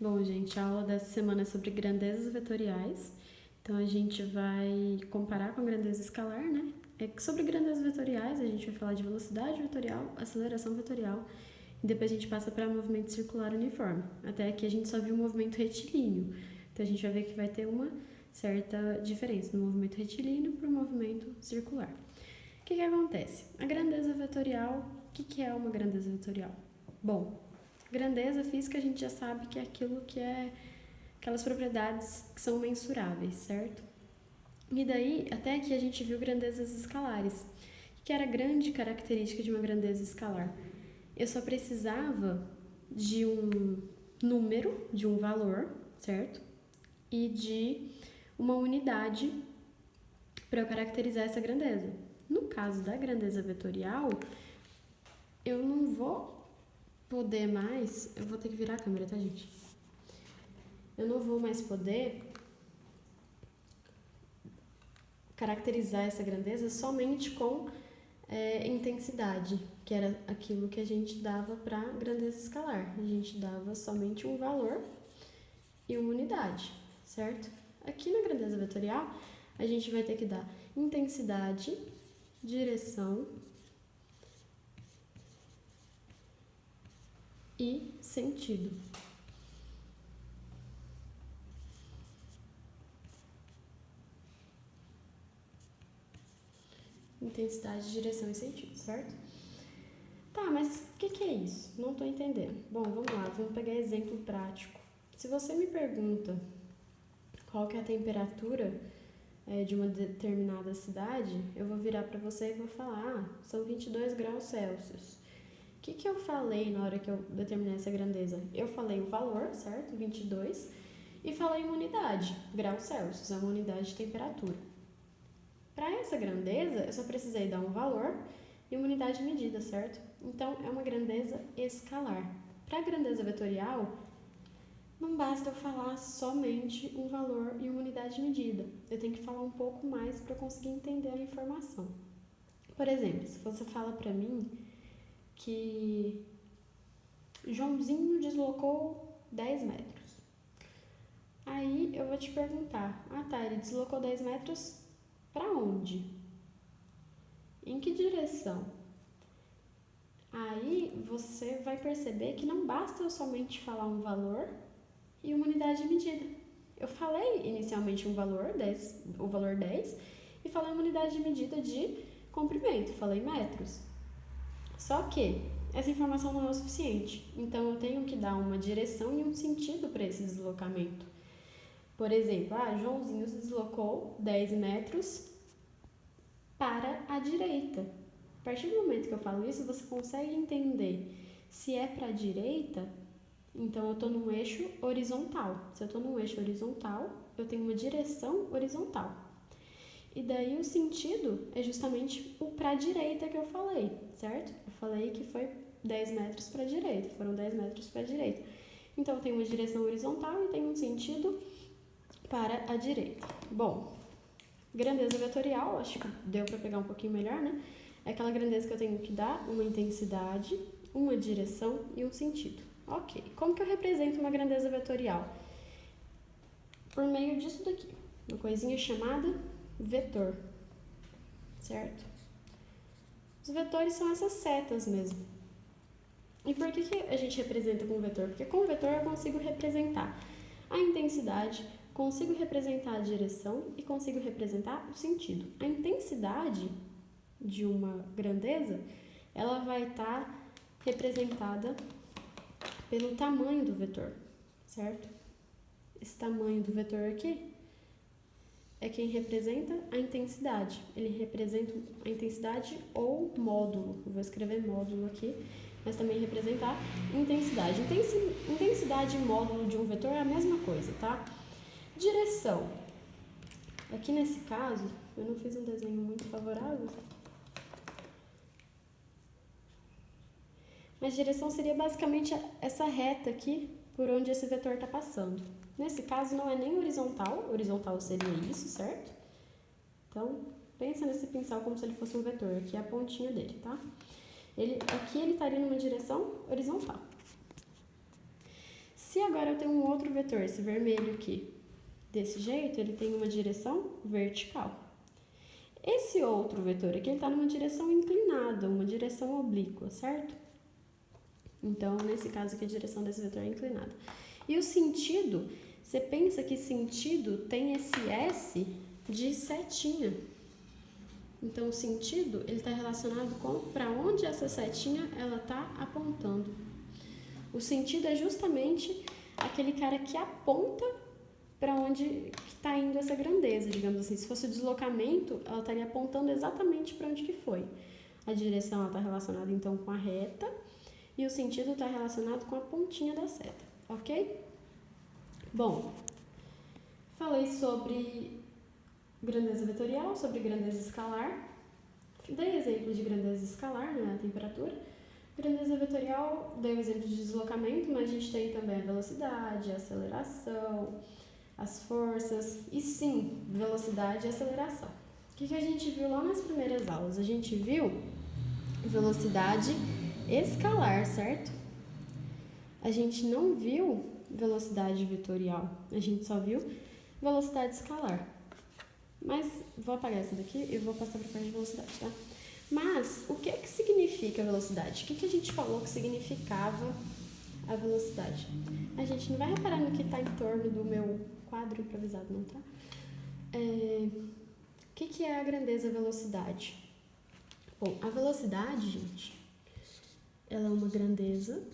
Bom, gente, a aula dessa semana é sobre grandezas vetoriais. Então, a gente vai comparar com a grandeza escalar, né? Sobre grandezas vetoriais, a gente vai falar de velocidade vetorial, aceleração vetorial, e depois a gente passa para movimento circular uniforme. Até aqui a gente só viu o movimento retilíneo. Então, a gente vai ver que vai ter uma certa diferença no movimento retilíneo para o movimento circular. O que acontece? A grandeza vetorial, o que é uma grandeza vetorial? Bom, grandeza física a gente já sabe que é aquilo que é aquelas propriedades que são mensuráveis, certo? E daí, até aqui a gente viu grandezas escalares. O que era a grande característica de uma grandeza escalar? Eu só precisava de um número, de um valor, certo? E de uma unidade para eu caracterizar essa grandeza. No caso da grandeza vetorial, eu não vou poder mais... Eu vou ter que virar a câmera, tá, gente? Eu não vou mais poder caracterizar essa grandeza somente com intensidade, que era aquilo que a gente dava para a grandeza escalar. A gente dava somente um valor e uma unidade, certo? Aqui na grandeza vetorial, a gente vai ter que dar intensidade, direção e sentido. Intensidade, direção e sentido, certo? Tá, mas o que é isso? Não estou entendendo. Bom, vamos lá, vamos pegar exemplo prático. Se você me pergunta qual que é a temperatura de uma determinada cidade, eu vou virar para você e vou falar, são 22 graus Celsius. O que eu falei na hora que eu determinei essa grandeza? Eu falei o valor, certo? 22, e falei uma unidade, graus Celsius, é uma unidade de temperatura. Para essa grandeza, eu só precisei dar um valor e uma unidade de medida, certo? Então, é uma grandeza escalar. Para a grandeza vetorial, não basta eu falar somente um valor e uma unidade de medida. Eu tenho que falar um pouco mais para conseguir entender a informação. Por exemplo, se você fala para mim que Joãozinho deslocou 10 metros. Aí eu vou te perguntar, ele deslocou 10 metros para onde? Em que direção? Aí você vai perceber que não basta eu somente falar um valor e uma unidade de medida. Eu falei inicialmente o valor 10, e falei uma unidade de medida de comprimento, falei metros. Só que essa informação não é o suficiente, então eu tenho que dar uma direção e um sentido para esse deslocamento. Por exemplo, Joãozinho se deslocou 10 metros para a direita. A partir do momento que eu falo isso, você consegue entender se é para a direita, então eu estou num eixo horizontal. Se eu estou num eixo horizontal, eu tenho uma direção horizontal. E daí o sentido é justamente o para a direita que eu falei, certo? Eu falei que foi 10 metros para a direita, foram 10 metros para a direita. Então eu tenho uma direção horizontal e tenho um sentido para a direita. Bom, grandeza vetorial, acho que deu para pegar um pouquinho melhor, né? É aquela grandeza que eu tenho que dar uma intensidade, uma direção e um sentido. Ok, como que eu represento uma grandeza vetorial? Por meio disso daqui, uma coisinha chamada vetor, certo? Os vetores são essas setas mesmo. E por que a gente representa com vetor? Porque com vetor eu consigo representar a intensidade, consigo representar a direção e consigo representar o sentido. A intensidade de uma grandeza, ela vai estar representada pelo tamanho do vetor, certo? Esse tamanho do vetor aqui é quem representa a intensidade. Ele representa a intensidade ou módulo. Eu vou escrever módulo aqui, mas também representar intensidade. Intensidade e módulo de um vetor é a mesma coisa, tá? Direção. Aqui nesse caso, eu não fiz um desenho muito favorável, mas direção seria basicamente essa reta aqui por onde esse vetor está passando. Nesse caso não é nem horizontal seria isso, certo? Então, pensa nesse pincel como se ele fosse um vetor, aqui é a pontinha dele, tá? Aqui ele estaria numa direção horizontal. Se agora eu tenho um outro vetor, esse vermelho aqui, desse jeito, ele tem uma direção vertical. Esse outro vetor aqui, ele está numa direção inclinada, uma direção oblíqua, certo? Então, nesse caso aqui, a direção desse vetor é inclinada. E o sentido, você pensa que sentido tem esse S de setinha. Então, o sentido, ele está relacionado com para onde essa setinha ela está apontando. O sentido é justamente aquele cara que aponta para onde está indo essa grandeza, digamos assim. Se fosse o deslocamento, ela estaria apontando exatamente para onde que foi. A direção está relacionada, então, com a reta e o sentido está relacionado com a pontinha da seta, ok? Bom, falei sobre grandeza vetorial, sobre grandeza escalar. Dei exemplo de grandeza escalar, né, a temperatura. Grandeza vetorial, dei o exemplo de deslocamento, mas a gente tem também a velocidade, a aceleração, as forças e sim, velocidade e aceleração. O que a gente viu lá nas primeiras aulas? A gente viu velocidade escalar, certo? A gente não viu velocidade vetorial, a gente só viu velocidade escalar. Mas vou apagar essa daqui e vou passar para a parte de velocidade, tá? Mas o que significa velocidade? O que a gente falou que significava a velocidade? A gente não vai reparar no que está em torno do meu quadro improvisado, não, tá? O que é a grandeza velocidade? Bom, a velocidade, gente, ela é uma grandeza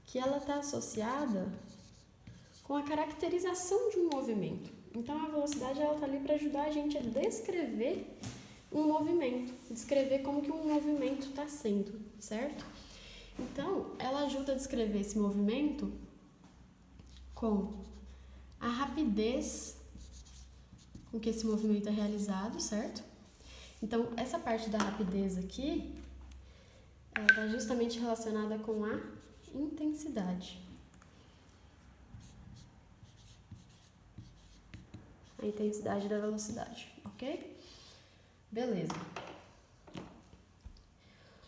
que ela está associada com a caracterização de um movimento. Então, a velocidade ela está ali para ajudar a gente a descrever um movimento, descrever como que um movimento está sendo, certo? Então, ela ajuda a descrever esse movimento com a rapidez com que esse movimento é realizado, certo? Então, essa parte da rapidez aqui, ela está justamente relacionada com a intensidade. A intensidade da velocidade, ok? Beleza.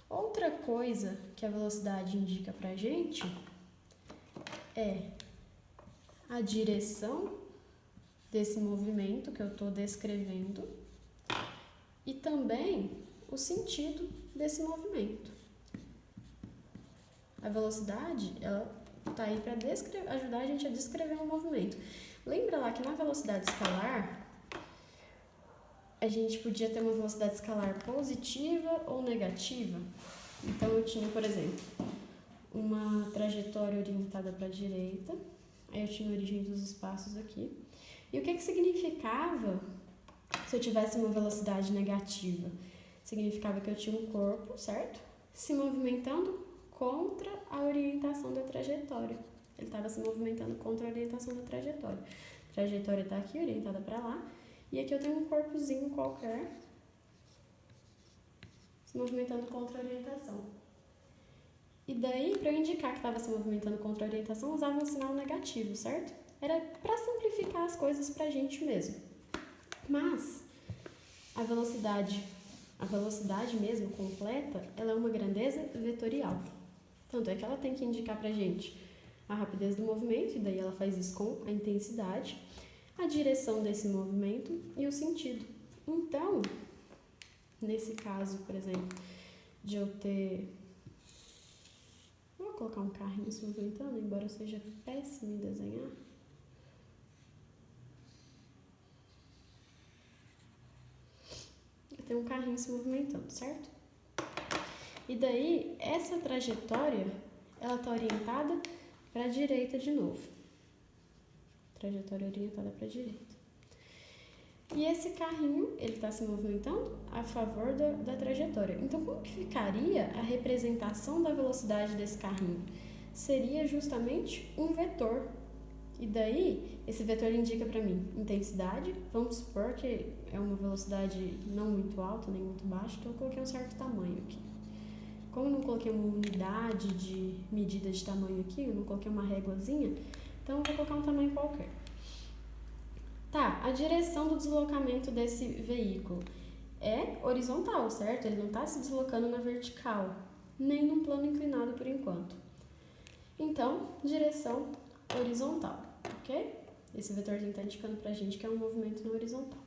Outra coisa que a velocidade indica pra gente é a direção desse movimento que eu estou descrevendo e também o sentido desse movimento. A velocidade, ela tá aí para ajudar a gente a descrever um movimento. Lembra lá que na velocidade escalar, a gente podia ter uma velocidade escalar positiva ou negativa? Então, eu tinha, por exemplo, uma trajetória orientada para a direita, aí eu tinha a origem dos espaços aqui. E o que significava se eu tivesse uma velocidade negativa? Significava que eu tinha um corpo, certo? Se movimentando contra a orientação da trajetória. Ele estava se movimentando contra a orientação da trajetória. A trajetória está aqui, orientada para lá. E aqui eu tenho um corpozinho qualquer se movimentando contra a orientação. E daí, para eu indicar que estava se movimentando contra a orientação, eu usava um sinal negativo, certo? Era para simplificar as coisas para a gente mesmo. Mas a velocidade mesmo, completa, ela é uma grandeza vetorial. Tanto é que ela tem que indicar para a gente a rapidez do movimento, e daí ela faz isso com a intensidade, a direção desse movimento e o sentido. Então, nesse caso, por exemplo, de eu ter... Vou colocar um carrinho se movimentando, embora eu seja péssimo em desenhar. Eu tenho um carrinho se movimentando, certo? E daí, essa trajetória, ela está orientada para a direita de novo. Trajetória orientada para a direita. E esse carrinho, ele está se movimentando a favor da trajetória. Então, como que ficaria a representação da velocidade desse carrinho? Seria justamente um vetor. E daí, esse vetor indica para mim intensidade. Vamos supor que é uma velocidade não muito alta, nem muito baixa, então eu coloquei um certo tamanho aqui. Como eu não coloquei uma unidade de medida de tamanho aqui, eu não coloquei uma réguazinha, então eu vou colocar um tamanho qualquer. Tá, a direção do deslocamento desse veículo é horizontal, certo? Ele não está se deslocando na vertical, nem num plano inclinado por enquanto. Então, direção horizontal, ok? Esse vetorzinho está indicando pra gente que é um movimento na horizontal.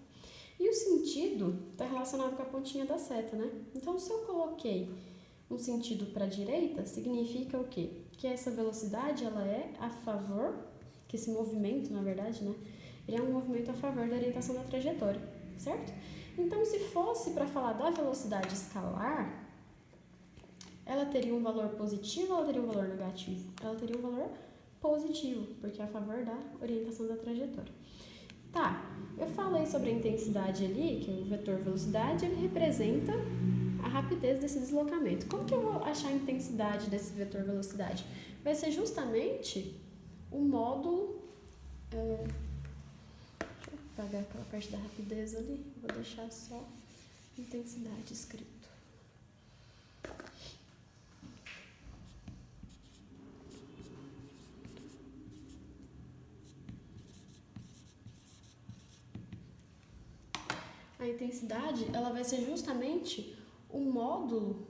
E o sentido está relacionado com a pontinha da seta, né? Então, se eu coloquei um sentido para a direita, significa o quê? Que essa velocidade, ela é a favor, que esse movimento, na verdade, né? Ele é um movimento a favor da orientação da trajetória, certo? Então, se fosse para falar da velocidade escalar, ela teria um valor positivo ou ela teria um valor negativo? Ela teria um valor positivo, porque é a favor da orientação da trajetória. Tá, eu falei sobre a intensidade ali, que é o vetor velocidade, ele representa a rapidez desse deslocamento. Como que eu vou achar a intensidade desse vetor velocidade? Vai ser justamente o módulo... deixa eu apagar aquela parte da rapidez ali, vou deixar só intensidade escrito. A intensidade, ela vai ser justamente o módulo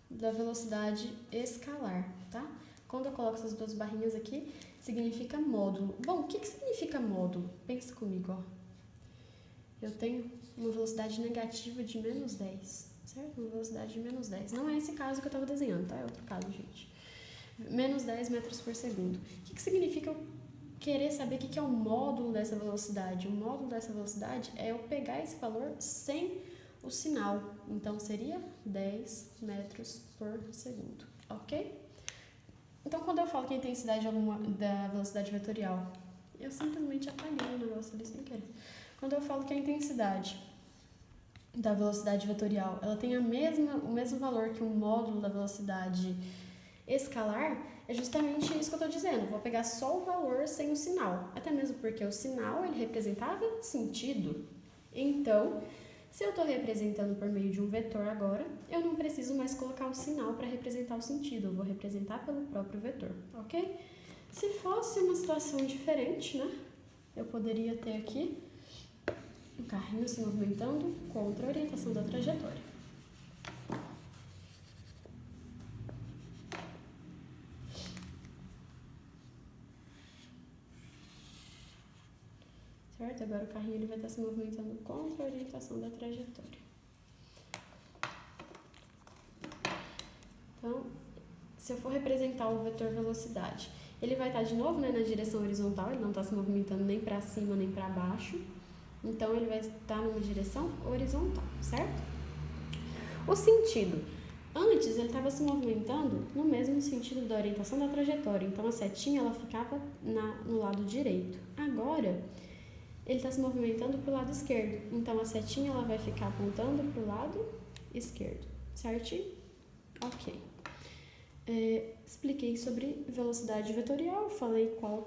da velocidade escalar, tá? Quando eu coloco essas duas barrinhas aqui, significa módulo. Bom, o que significa módulo? Pensa comigo, ó. Eu tenho uma velocidade negativa de menos 10, certo? Uma velocidade de menos 10. Não é esse caso que eu estava desenhando, tá? É outro caso, gente. Menos 10 metros por segundo. O que significa eu querer saber o que é o módulo dessa velocidade? O módulo dessa velocidade é eu pegar esse valor sem o sinal. Então, seria 10 metros por segundo, ok? Então, quando eu falo que a intensidade da velocidade vetorial, eu simplesmente apaguei o negócio ali sem querer. Quando eu falo que a intensidade da velocidade vetorial, ela tem o mesmo valor que um módulo da velocidade escalar, é justamente isso que eu estou dizendo. Vou pegar só o valor sem o sinal. Até mesmo porque o sinal, ele representava sentido. Então, se eu estou representando por meio de um vetor agora, eu não preciso mais colocar o sinal para representar o sentido. Eu vou representar pelo próprio vetor, ok? Se fosse uma situação diferente, né? Eu poderia ter aqui um carrinho se movimentando contra a orientação da trajetória. Certo? Agora o carrinho ele vai estar se movimentando contra a orientação da trajetória. Então, se eu for representar o vetor velocidade, ele vai estar de novo, né, na direção horizontal, ele não está se movimentando nem para cima nem para baixo. Então, ele vai estar numa direção horizontal, certo? O sentido. Antes, ele estava se movimentando no mesmo sentido da orientação da trajetória. Então, a setinha ela ficava no lado direito. Agora, ele está se movimentando para o lado esquerdo. Então, a setinha ela vai ficar apontando para o lado esquerdo, certinho? Ok. Expliquei sobre velocidade vetorial, falei como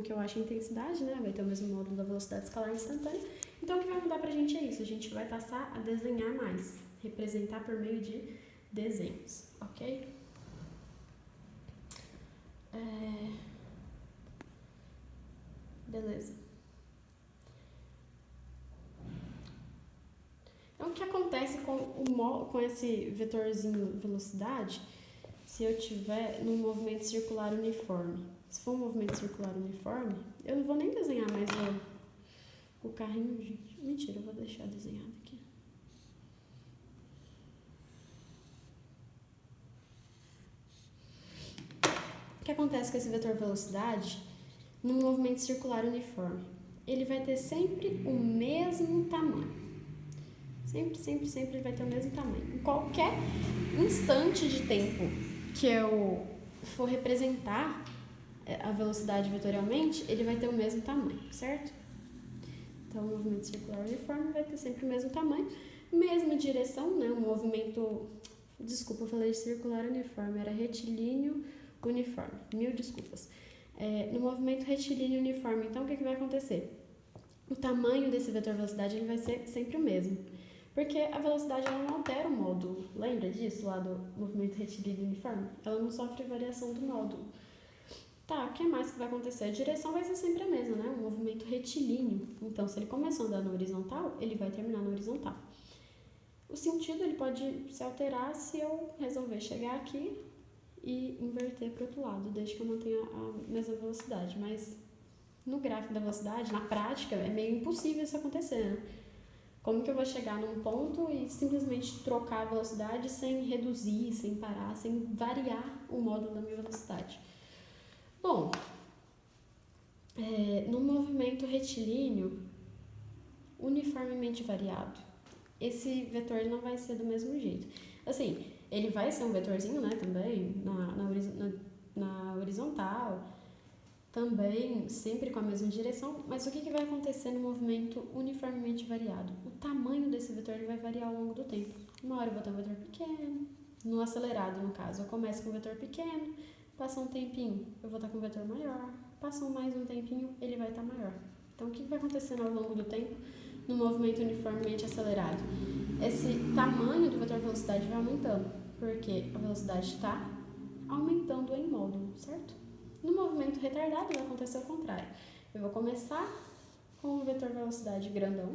que eu acho a intensidade, né? Vai ter o mesmo módulo da velocidade escalar instantânea. Então, o que vai mudar pra gente é isso. A gente vai passar a desenhar mais, representar por meio de desenhos, ok? Beleza. Então, o que acontece com esse vetorzinho velocidade se eu tiver num movimento circular uniforme? Se for um movimento circular uniforme, eu não vou nem desenhar mais o carrinho, gente. Mentira, eu vou deixar desenhado aqui. O que acontece com esse vetor velocidade num movimento circular uniforme? Ele vai ter sempre o mesmo tamanho. Sempre ele vai ter o mesmo tamanho. Em qualquer instante de tempo que eu for representar a velocidade vetorialmente, ele vai ter o mesmo tamanho, certo? Então, o movimento circular uniforme vai ter sempre o mesmo tamanho, mesma direção, né? O movimento... Desculpa, eu falei circular uniforme, era retilíneo uniforme. Mil desculpas. No movimento retilíneo uniforme, então, o que vai acontecer? O tamanho desse vetor velocidade ele vai ser sempre o mesmo. Porque a velocidade ela não altera o módulo. Lembra disso lá do movimento retilíneo uniforme? Ela não sofre variação do módulo. Tá, o que mais que vai acontecer? A direção vai ser sempre a mesma, né? Um movimento retilíneo. Então, se ele começar a andar na horizontal, ele vai terminar na horizontal. O sentido ele pode se alterar se eu resolver chegar aqui e inverter para o outro lado, desde que eu mantenha a mesma velocidade. Mas no gráfico da velocidade, na prática, é meio impossível isso acontecer, né? Como que eu vou chegar num ponto e simplesmente trocar a velocidade sem reduzir, sem parar, sem variar o módulo da minha velocidade? Bom, no movimento retilíneo uniformemente variado, esse vetor não vai ser do mesmo jeito. Assim, ele vai ser um vetorzinho, né, também, na horizontal, também sempre com a mesma direção, mas o que vai acontecer no movimento uniformemente variado? O tamanho desse vetor ele vai variar ao longo do tempo. Uma hora eu vou ter um vetor pequeno, no acelerado, no caso, eu começo com um vetor pequeno, passa um tempinho, eu vou estar com um vetor maior, passa mais um tempinho, ele vai estar maior. Então, o que vai acontecendo ao longo do tempo no movimento uniformemente acelerado? Esse tamanho do vetor velocidade vai aumentando, porque a velocidade está aumentando em módulo, certo? No movimento retardado vai acontecer o contrário. Eu vou começar com um vetor velocidade grandão.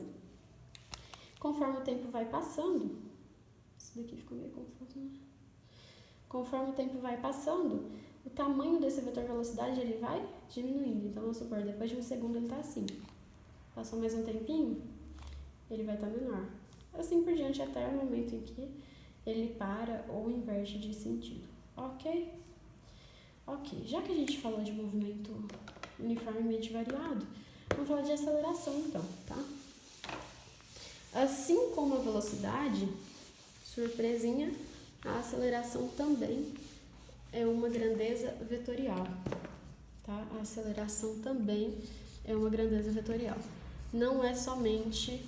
Conforme o tempo vai passando, isso daqui ficou meio confuso, né? Conforme o tempo vai passando, o tamanho desse vetor velocidade ele vai diminuindo. Então, vamos supor, depois de um segundo ele está assim. Passou mais um tempinho, ele vai estar menor. Assim por diante até o momento em que ele para ou inverte de sentido. Ok? Ok, já que a gente falou de movimento uniformemente variado, vamos falar de aceleração então, tá? Assim como a velocidade, surpresinha, a aceleração também é uma grandeza vetorial, tá? A aceleração também é uma grandeza vetorial. Não é somente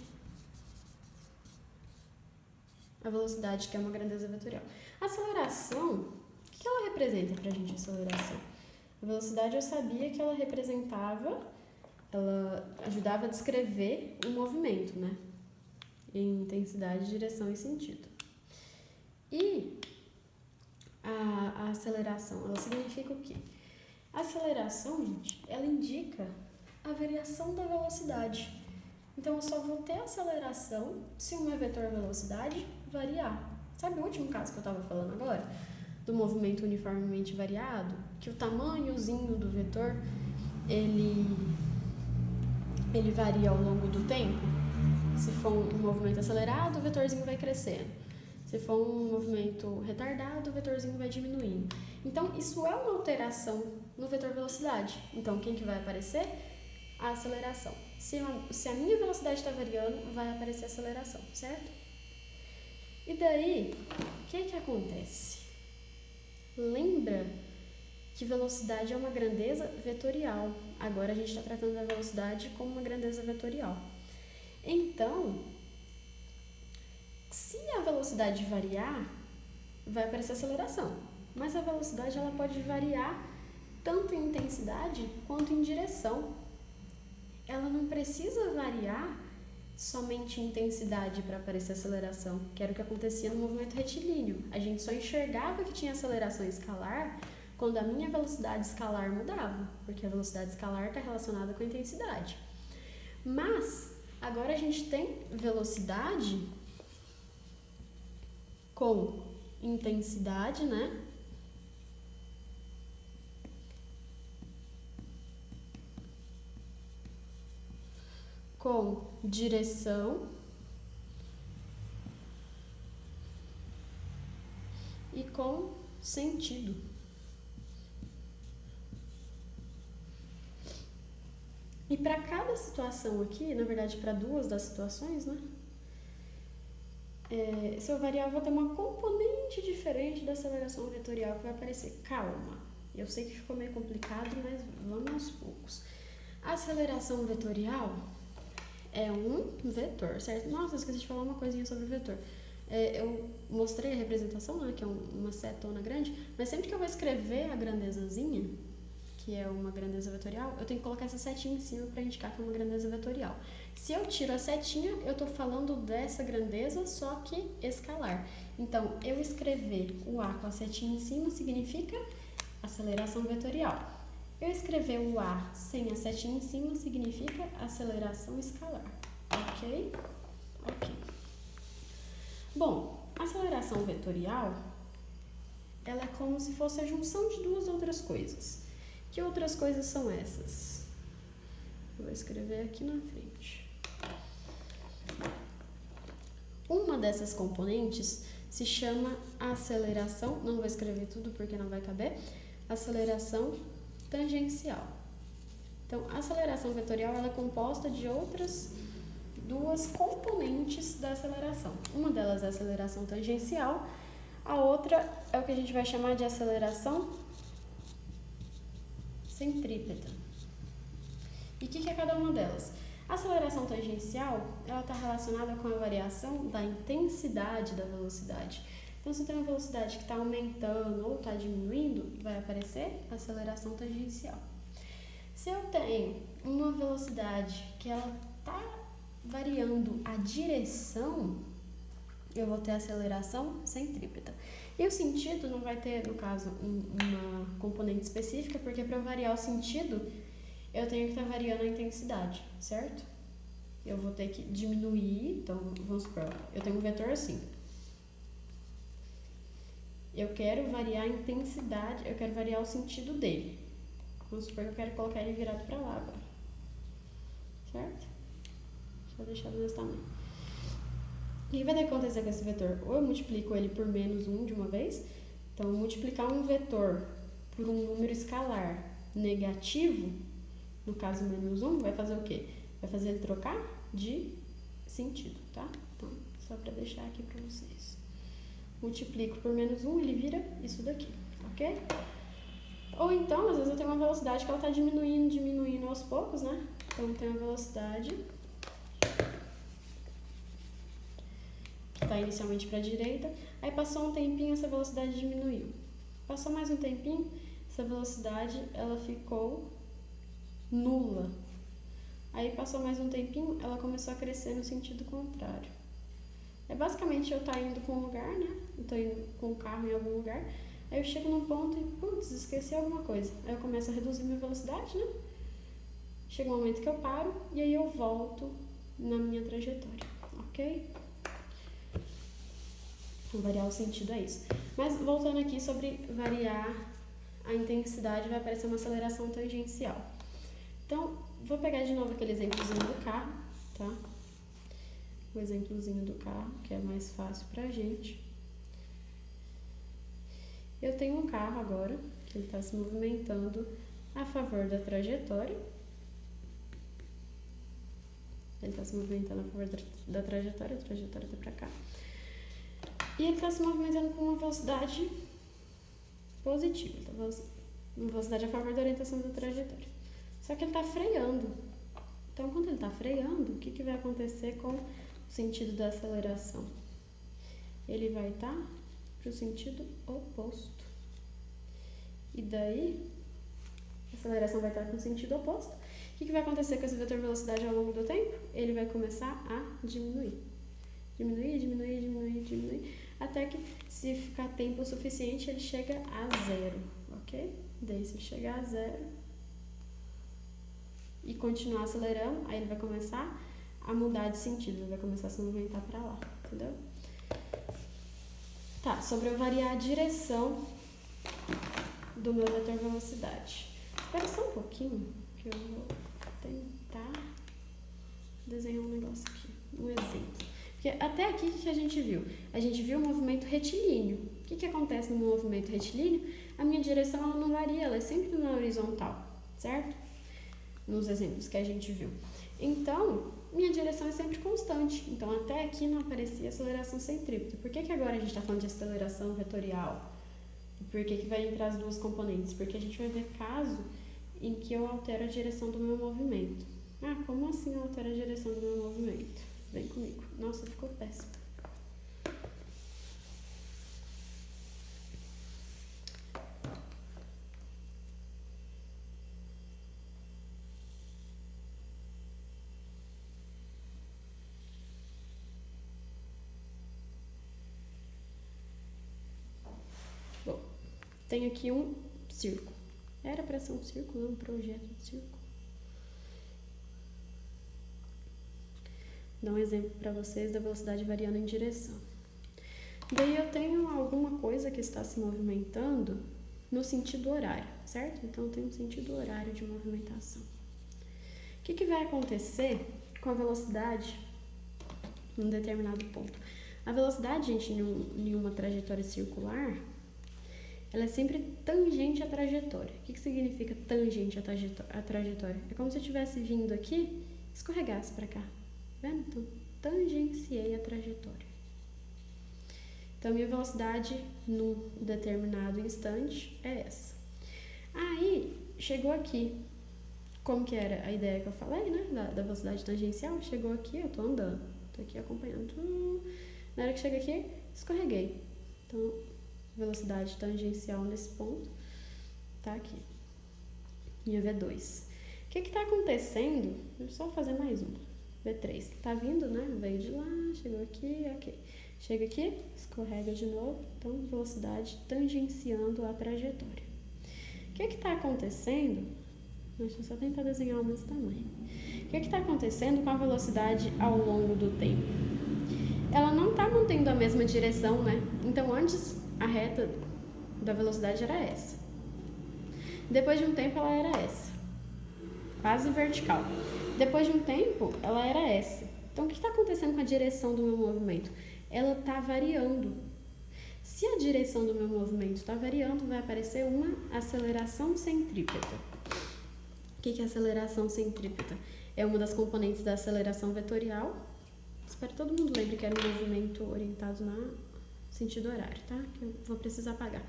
a velocidade que é uma grandeza vetorial. A aceleração, o que ela representa pra gente, a aceleração? A velocidade eu sabia que ela representava, ela ajudava a descrever o movimento, né? Em intensidade, direção e sentido. E a aceleração, ela significa o quê? A aceleração, gente, ela indica a variação da velocidade. Então, eu só vou ter aceleração se o meu vetor velocidade variar. Sabe o último caso que eu estava falando agora? Do movimento uniformemente variado? Que o tamanhozinho do vetor, ele varia ao longo do tempo. Se for um movimento acelerado, o vetorzinho vai crescendo. Se for um movimento retardado, o vetorzinho vai diminuindo. Então, isso é uma alteração no vetor velocidade. Então, quem que vai aparecer? A aceleração. Se a minha velocidade está variando, vai aparecer a aceleração, certo? E daí, o que acontece? Lembra que velocidade é uma grandeza vetorial. Agora a gente está tratando da velocidade como uma grandeza vetorial. Então, se a velocidade variar, vai aparecer aceleração. Mas a velocidade ela pode variar tanto em intensidade quanto em direção. Ela não precisa variar somente em intensidade para aparecer aceleração, que era o que acontecia no movimento retilíneo. A gente só enxergava que tinha aceleração escalar quando a minha velocidade escalar mudava, porque a velocidade escalar está relacionada com a intensidade. Mas agora a gente tem velocidade com intensidade, né? Com direção e com sentido. E para cada situação aqui, na verdade para duas das situações, né? Se eu variar, eu vou ter uma componente diferente da aceleração vetorial que vai aparecer. Calma, eu sei que ficou meio complicado, mas vamos aos poucos. A aceleração vetorial é um vetor, certo? Nossa, eu esqueci de falar uma coisinha sobre o vetor. Eu mostrei a representação, né, que é uma setona grande, mas sempre que eu vou escrever a grandezazinha, que é uma grandeza vetorial, eu tenho que colocar essa setinha em cima para indicar que é uma grandeza vetorial. Se eu tiro a setinha, eu estou falando dessa grandeza, só que escalar. Então, eu escrever o A com a setinha em cima significa aceleração vetorial. Eu escrever o A sem a setinha em cima significa aceleração escalar. Ok? Ok. Bom, aceleração vetorial ela é como se fosse a junção de duas outras coisas. Que outras coisas são essas? Eu vou escrever aqui na frente. Uma dessas componentes se chama aceleração, não vou escrever tudo porque não vai caber, aceleração tangencial. Então, a aceleração vetorial ela é composta de outras duas componentes da aceleração. Uma delas é a aceleração tangencial, a outra é o que a gente vai chamar de aceleração centrípeta. E o que é cada uma delas? A aceleração tangencial ela está relacionada com a variação da intensidade da velocidade. Então, se eu tenho uma velocidade que está aumentando ou está diminuindo, vai aparecer a aceleração tangencial. Se eu tenho uma velocidade que ela está variando a direção, eu vou ter aceleração centrípeta. E o sentido não vai ter, no caso, uma componente específica, porque para eu variar o sentido, eu tenho que estar variando a intensidade, certo? Eu vou ter que diminuir, então, vamos supor, eu tenho um vetor assim. Eu quero variar a intensidade, eu quero variar o sentido dele. Vamos supor que eu quero colocar ele virado para lá agora, certo? Deixa eu deixar do mesmo tamanho. O que vai ter que acontecer com esse vetor? Ou eu multiplico ele por menos 1 de uma vez. Então, multiplicar um vetor por um número escalar negativo, no caso menos 1, vai fazer o quê? Vai fazer ele trocar de sentido, tá? Então, só para deixar aqui para vocês. Multiplico por menos 1, ele vira isso daqui, ok? Ou então, às vezes eu tenho uma velocidade que ela está diminuindo aos poucos, né? Então, eu tenho a velocidade que está inicialmente para a direita, aí passou um tempinho, essa velocidade diminuiu. Passou mais um tempinho, essa velocidade ela ficou nula. Aí passou mais um tempinho, ela começou a crescer no sentido contrário. É basicamente eu estar indo para um lugar, né? Eu tô indo com o carro em algum lugar, aí eu chego num ponto e, putz, esqueci alguma coisa. Aí eu começo a reduzir minha velocidade, né? Chega um momento que eu paro e aí eu volto na minha trajetória, ok? Variar o sentido é isso. Mas voltando aqui sobre variar a intensidade, vai aparecer uma aceleração tangencial. Então, vou pegar de novo aquele exemplozinho do carro, tá? O exemplozinho do carro, que é mais fácil pra gente. Eu tenho um carro agora, que ele está se movimentando a favor da trajetória. Ele está se movimentando a favor da trajetória, a trajetória está pra cá. E ele está se movimentando com uma velocidade positiva, uma velocidade a favor da orientação da trajetória. Só que ele está freando. Então, quando ele está freando, o que vai acontecer com o sentido da aceleração? Ele vai estar para o sentido oposto. E daí, a aceleração vai estar com o sentido oposto. O que vai acontecer com esse vetor velocidade ao longo do tempo? Ele vai começar a diminuir. Diminuir, até que, se ficar tempo suficiente, ele chega a zero, ok? Daí, se ele chegar a zero e continuar acelerando, aí ele vai começar a mudar de sentido, ele vai começar a se movimentar para lá, entendeu? Tá, sobre eu variar a direção do meu vetor velocidade. Espera só um pouquinho, que eu vou tentar desenhar um negócio aqui, um exemplo. Porque até aqui, o que a gente viu? A gente viu o movimento retilíneo. O que acontece no movimento retilíneo? A minha direção ela não varia, ela é sempre na horizontal, certo? Nos exemplos que a gente viu. Então, minha direção é sempre constante. Então, até aqui não aparecia aceleração centrípeta. Por que agora a gente está falando de aceleração vetorial? Por que vai entrar as duas componentes? Porque a gente vai ver caso em que eu altero a direção do meu movimento. Ah, como assim eu altero a direção do meu movimento? Vem comigo. Nossa, ficou péssimo. Bom, tem aqui um círculo. Era para ser um círculo, um projeto de círculo. Vou dar um exemplo para vocês da velocidade variando em direção. Daí eu tenho alguma coisa que está se movimentando no sentido horário, certo? Então eu tenho um sentido horário de movimentação. O que vai acontecer com a velocidade em um determinado ponto? A velocidade, gente, em uma trajetória circular, ela é sempre tangente à trajetória. O que significa tangente à trajetória? É como se eu estivesse vindo aqui e escorregasse para cá. Tá vendo? Então, tangenciei a trajetória. Então, minha velocidade num determinado instante é essa. Aí, chegou aqui. Como que era a ideia que eu falei, né? Da velocidade tangencial. Chegou aqui, eu tô andando. Tô aqui acompanhando. Na hora que chega aqui, escorreguei. Então, velocidade tangencial nesse ponto tá aqui. Minha V2. O que tá acontecendo? Vou só fazer mais uma. V3. Tá vindo, né? Veio de lá, chegou aqui, ok. Chega aqui, escorrega de novo. Então, velocidade tangenciando a trajetória. O que tá acontecendo? Deixa eu só tentar desenhar o mesmo tamanho. O que está acontecendo com a velocidade ao longo do tempo? Ela não está mantendo a mesma direção, né? Então, antes, a reta da velocidade era essa. Depois de um tempo, ela era essa. Quase vertical. Depois de um tempo, ela era essa. Então, o que está acontecendo com a direção do meu movimento? Ela está variando. Se a direção do meu movimento está variando, vai aparecer uma aceleração centrípeta. O que é aceleração centrípeta? É uma das componentes da aceleração vetorial. Espero que todo mundo lembre que era um movimento orientado no sentido horário, tá? Que eu vou precisar apagar.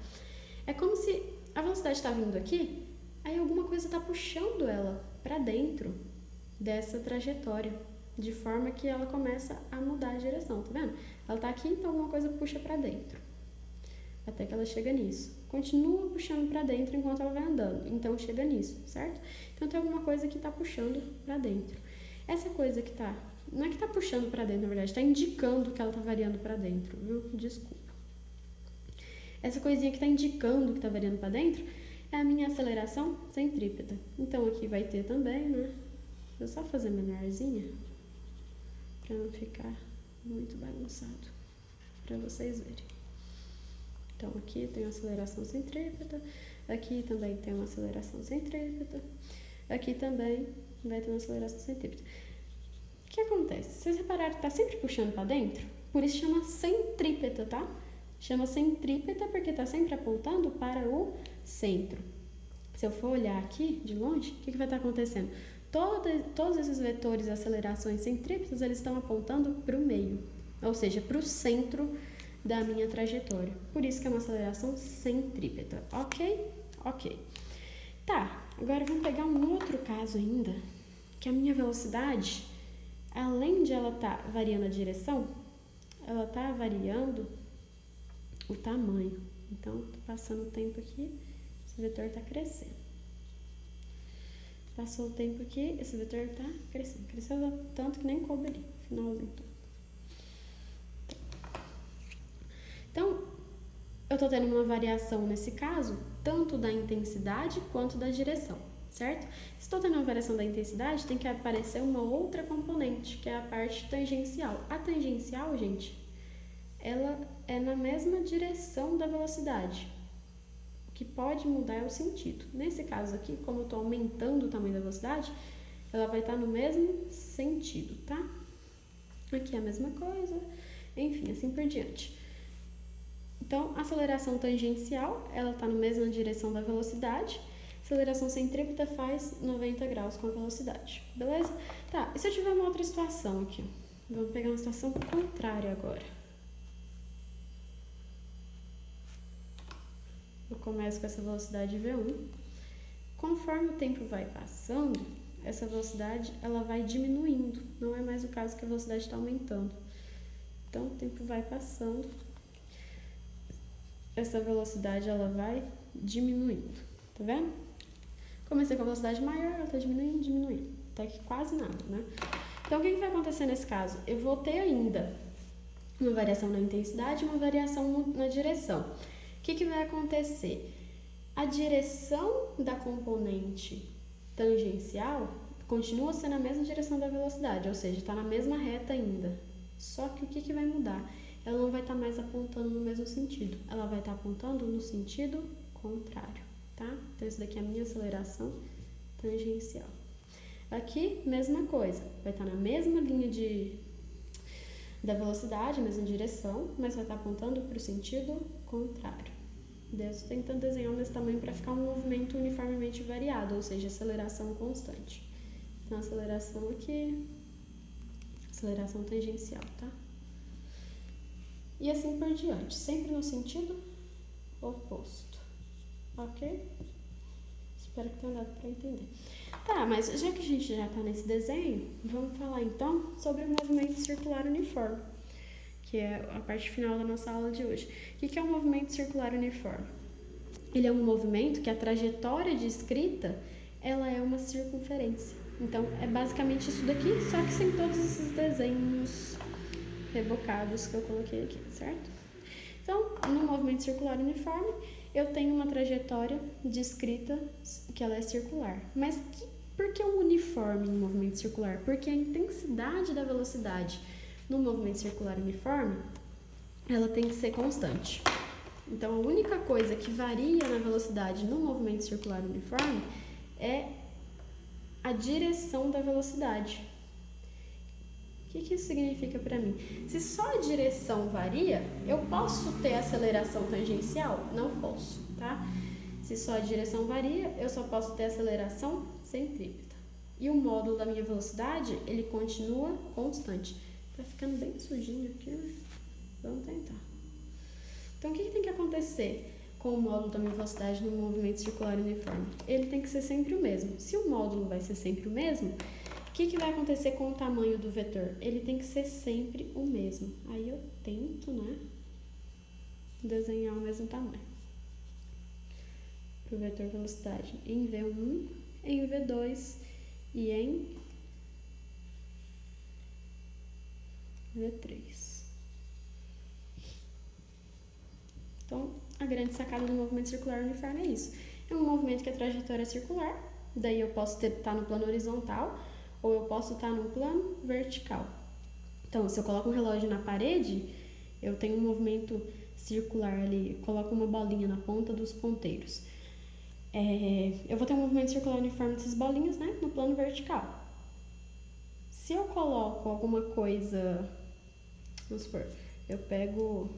É como se a velocidade está vindo aqui, aí alguma coisa está puxando ela para dentro dessa trajetória, de forma que ela começa a mudar a direção, tá vendo? Ela está aqui, então alguma coisa puxa para dentro, até que ela chega nisso. Continua puxando para dentro enquanto ela vai andando, então chega nisso, certo? Então tem alguma coisa que está puxando para dentro. Essa coisa que tá, não é que está puxando para dentro, na verdade, está indicando que ela está variando para dentro, viu? Desculpa. Essa coisinha que está indicando que está variando para dentro é a minha aceleração centrípeta. Então aqui vai ter também, né? Vou só fazer menorzinha para não ficar muito bagunçado, para vocês verem. Então aqui tem uma aceleração centrípeta, aqui também tem uma aceleração centrípeta, aqui também vai ter uma aceleração centrípeta. O que acontece? Vocês repararam que está sempre puxando para dentro? Por isso chama centrípeta, tá? Chama centrípeta porque está sempre apontando para o centro. Se eu for olhar aqui de longe, o que vai estar acontecendo? Todos esses vetores, acelerações centrípetas, eles estão apontando para o meio, ou seja, para o centro da minha trajetória. Por isso que é uma aceleração centrípeta, ok? Ok. Tá, agora vamos pegar um outro caso ainda, que a minha velocidade, além de ela estar variando a direção, ela está variando o tamanho. Então, tô passando o tempo aqui, esse vetor está crescendo. Passou o tempo aqui, esse vetor está crescendo. Cresceu tanto que nem coube ali, finalzinho todo. Então, eu estou tendo uma variação nesse caso, tanto da intensidade quanto da direção, certo? Se estou tendo uma variação da intensidade, tem que aparecer uma outra componente, que é a parte tangencial. A tangencial, gente, ela é na mesma direção da velocidade. O que pode mudar é o sentido. Nesse caso aqui, como eu estou aumentando o tamanho da velocidade, ela vai estar no mesmo sentido, tá? Aqui é a mesma coisa, enfim, assim por diante. Então, a aceleração tangencial, ela está na mesma direção da velocidade. Aceleração centrípeta faz 90 graus com a velocidade, beleza? Tá, e se eu tiver uma outra situação aqui? Vamos pegar uma situação contrária agora. Eu começo com essa velocidade V1. Conforme o tempo vai passando, essa velocidade ela vai diminuindo. Não é mais o caso que a velocidade está aumentando. Então, o tempo vai passando. Essa velocidade ela vai diminuindo, tá vendo? Comecei com a velocidade maior, ela tá diminuindo, até que quase nada, né? Então, o que vai acontecer nesse caso? Eu vou ter ainda uma variação na intensidade e uma variação na direção. O que vai acontecer? A direção da componente tangencial continua sendo a mesma direção da velocidade, ou seja, está na mesma reta ainda. Só que o que vai mudar? ela não vai estar mais apontando no mesmo sentido, ela vai estar apontando no sentido contrário, tá? Então, isso daqui é a minha aceleração tangencial. Aqui, mesma coisa, vai estar na mesma linha da velocidade, mesma direção, mas vai estar apontando para o sentido contrário. Eu estou tentando desenhar o mesmo tamanho para ficar um movimento uniformemente variado, ou seja, aceleração constante. Então, aceleração aqui, aceleração tangencial, tá? E assim por diante, sempre no sentido oposto, ok? Espero que tenha dado para entender. Tá, mas já que a gente já está nesse desenho, vamos falar então sobre o movimento circular uniforme, que é a parte final da nossa aula de hoje. O que é o movimento circular uniforme? Ele é um movimento que a trajetória descrita, ela é uma circunferência. Então, é basicamente isso daqui, só que sem todos esses desenhos rebocados que eu coloquei aqui, certo? Então, no movimento circular uniforme, eu tenho uma trajetória descrita que ela é circular. Mas por que um uniforme no movimento circular? Porque a intensidade da velocidade no movimento circular uniforme, ela tem que ser constante. Então, a única coisa que varia na velocidade no movimento circular uniforme é a direção da velocidade. O que isso significa para mim? Se só a direção varia, eu posso ter aceleração tangencial? Não posso, tá? Se só a direção varia, eu só posso ter aceleração centrípeta. E o módulo da minha velocidade, ele continua constante. Tá ficando bem sujinho aqui, né? Vamos tentar. Então, o que tem que acontecer com o módulo da minha velocidade no movimento circular uniforme? Ele tem que ser sempre o mesmo. Se o módulo vai ser sempre o mesmo, o que vai acontecer com o tamanho do vetor? Ele tem que ser sempre o mesmo. Aí eu tento, né, desenhar o mesmo tamanho para o vetor velocidade em V1, em V2 e em V3. Então, a grande sacada do movimento circular uniforme é isso. É um movimento que a trajetória é circular, daí eu posso estar no plano horizontal ou eu posso estar no plano vertical. Então, se eu coloco um relógio na parede, eu tenho um movimento circular ali, coloco uma bolinha na ponta dos ponteiros. Eu vou ter um movimento circular uniforme dessas bolinhas, né, no plano vertical. Se eu coloco alguma coisa, vamos supor, eu pego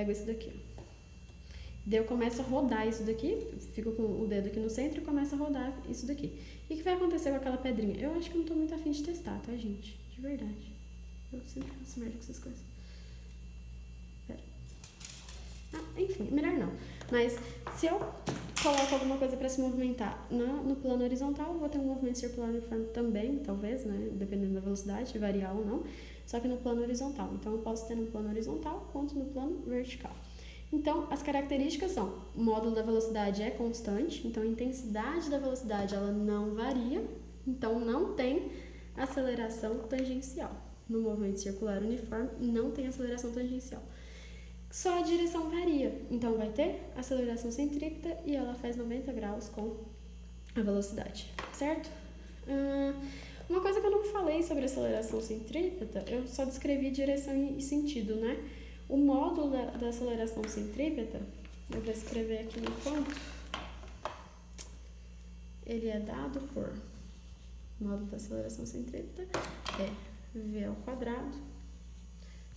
esse daqui, ó. Daí eu começo a rodar isso daqui, fico com o dedo aqui no centro e começo a rodar isso daqui. O que vai acontecer com aquela pedrinha? Eu acho que eu não tô muito afim de testar, tá, gente? De verdade. Eu sempre faço merda com essas coisas. Pera. Enfim, melhor não. Mas se eu coloco alguma coisa para se movimentar no plano horizontal, eu vou ter um movimento circular uniforme também, talvez, né? Dependendo da velocidade, variar ou não. Só que no plano horizontal. Então, eu posso ter no plano horizontal quanto no plano vertical. Então, as características são: o módulo da velocidade é constante, então a intensidade da velocidade ela não varia, então não tem aceleração tangencial. No movimento circular uniforme, não tem aceleração tangencial. Só a direção varia, então vai ter aceleração centrípeta e ela faz 90 graus com a velocidade, certo? Uma coisa que eu não falei sobre aceleração centrípeta, eu só descrevi direção e sentido, né? O módulo da aceleração centrípeta, eu vou escrever aqui no canto, ele é dado por, módulo da aceleração centrípeta é V ao quadrado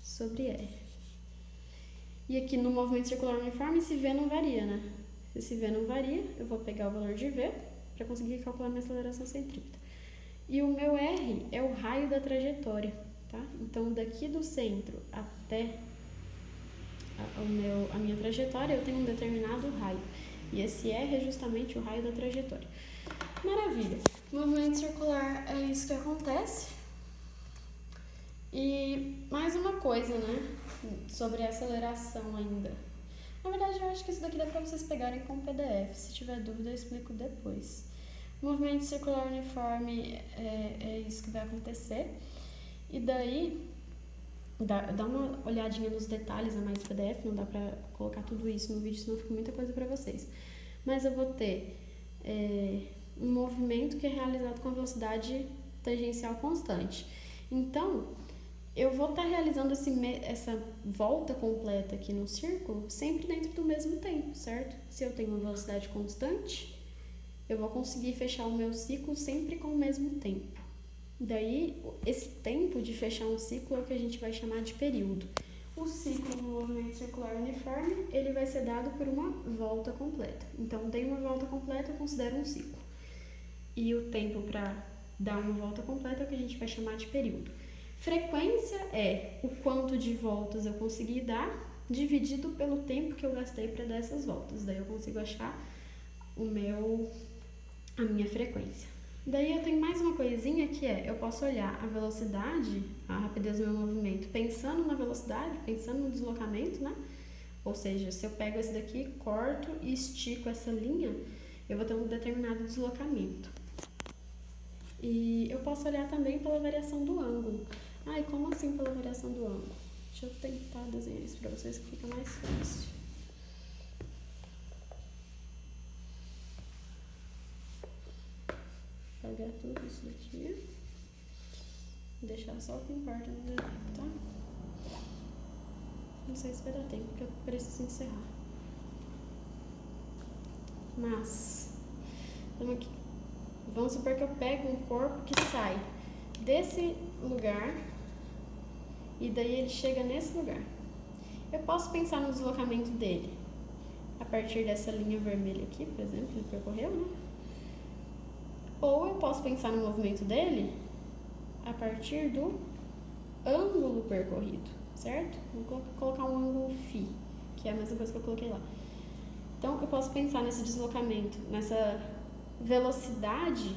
sobre R. E aqui no movimento circular uniforme, esse V não varia, né? Se esse V não varia, eu vou pegar o valor de V para conseguir calcular minha aceleração centrípeta. E o meu R é o raio da trajetória, tá? Então, daqui do centro até a minha trajetória, eu tenho um determinado raio. E esse R é justamente o raio da trajetória. Maravilha! Movimento circular é isso que acontece. E mais uma coisa, né? Sobre a aceleração ainda. Na verdade, eu acho que isso daqui dá pra vocês pegarem com PDF. Se tiver dúvida, eu explico depois. Movimento circular uniforme é isso que vai acontecer. E daí, dá uma olhadinha nos detalhes a mais do PDF, não dá pra colocar tudo isso no vídeo, senão fica muita coisa pra vocês. Mas eu vou ter um movimento que é realizado com velocidade tangencial constante. Então, eu vou estar realizando essa volta completa aqui no círculo sempre dentro do mesmo tempo, certo? Se eu tenho uma velocidade constante, eu vou conseguir fechar o meu ciclo sempre com o mesmo tempo. Daí, esse tempo de fechar um ciclo é o que a gente vai chamar de período. O ciclo do movimento circular uniforme, ele vai ser dado por uma volta completa. Então, dei uma volta completa, eu considero um ciclo. E o tempo para dar uma volta completa é o que a gente vai chamar de período. Frequência é o quanto de voltas eu consegui dar, dividido pelo tempo que eu gastei para dar essas voltas. Daí eu consigo achar a minha frequência. Daí eu tenho mais uma coisinha que é, eu posso olhar a velocidade, a rapidez do meu movimento, pensando na velocidade, pensando no deslocamento, né? Ou seja, se eu pego esse daqui, corto e estico essa linha, eu vou ter um determinado deslocamento. E eu posso olhar também pela variação do ângulo. E como assim pela variação do ângulo? Deixa eu tentar desenhar isso para vocês que fica mais fácil. Pegar tudo isso daqui. Deixar só o que importa no desenho, tá? Não sei se vai dar tempo, porque eu preciso encerrar. Mas, vamos aqui. Vamos supor que eu pego um corpo que sai desse lugar e daí ele chega nesse lugar. Eu posso pensar no deslocamento dele a partir dessa linha vermelha aqui, por exemplo, ele percorreu, né? Ou eu posso pensar no movimento dele a partir do ângulo percorrido, certo? Vou colocar um ângulo φ, que é a mesma coisa que eu coloquei lá. Então, eu posso pensar nesse deslocamento, nessa velocidade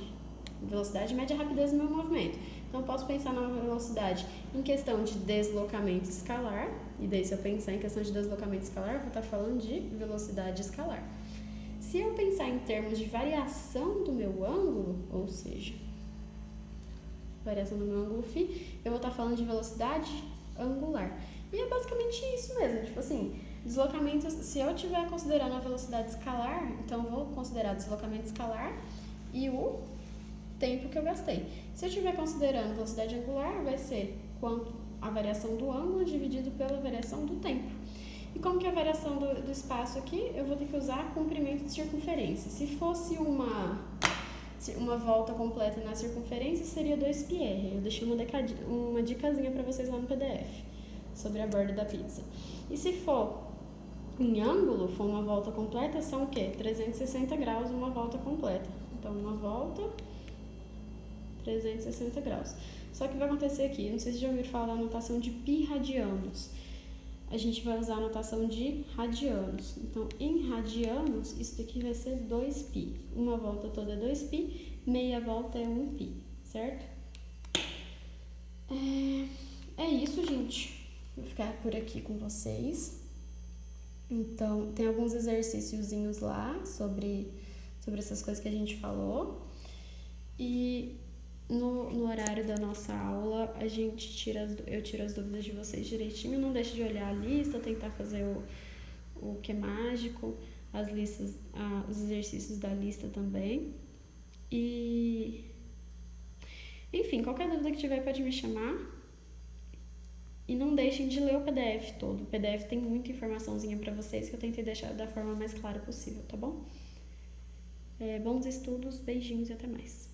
mede a rapidez do meu movimento. Então, eu posso pensar na velocidade em questão de deslocamento escalar, e daí se eu pensar em questão de deslocamento escalar, eu vou estar falando de velocidade escalar. Se eu pensar em termos de variação do meu ângulo, ou seja, variação do meu ângulo φ, eu vou estar falando de velocidade angular. E é basicamente isso mesmo, tipo assim, deslocamentos, se eu estiver considerando a velocidade escalar, então eu vou considerar o deslocamento escalar e o tempo que eu gastei. Se eu estiver considerando velocidade angular, vai ser a variação do ângulo dividido pela variação do tempo. E como que é a variação do espaço aqui? Eu vou ter que usar comprimento de circunferência. Se fosse uma volta completa na circunferência, seria 2πr. Eu deixei uma dicasinha para vocês lá no PDF sobre a borda da pizza. E se for em ângulo, for uma volta completa, são o quê? 360 graus uma volta completa. Então, uma volta, 360 graus. Só que vai acontecer aqui, não sei se já ouviram falar da notação de pi radianos. A gente vai usar a notação de radianos. Então, em radianos, isso daqui vai ser 2π. Uma volta toda é 2π, meia volta é 1π, certo? É isso, gente. Vou ficar por aqui com vocês. Então, tem alguns exercíciozinhos lá sobre essas coisas que a gente falou. E no horário da nossa aula, eu tiro as dúvidas de vocês direitinho. Não deixe de olhar a lista, tentar fazer o que é mágico, as listas, os exercícios da lista também. E, enfim, qualquer dúvida que tiver pode me chamar. E não deixem de ler o PDF todo. O PDF tem muita informaçãozinha para vocês que eu tentei deixar da forma mais clara possível, tá bom? Bons estudos, beijinhos e até mais.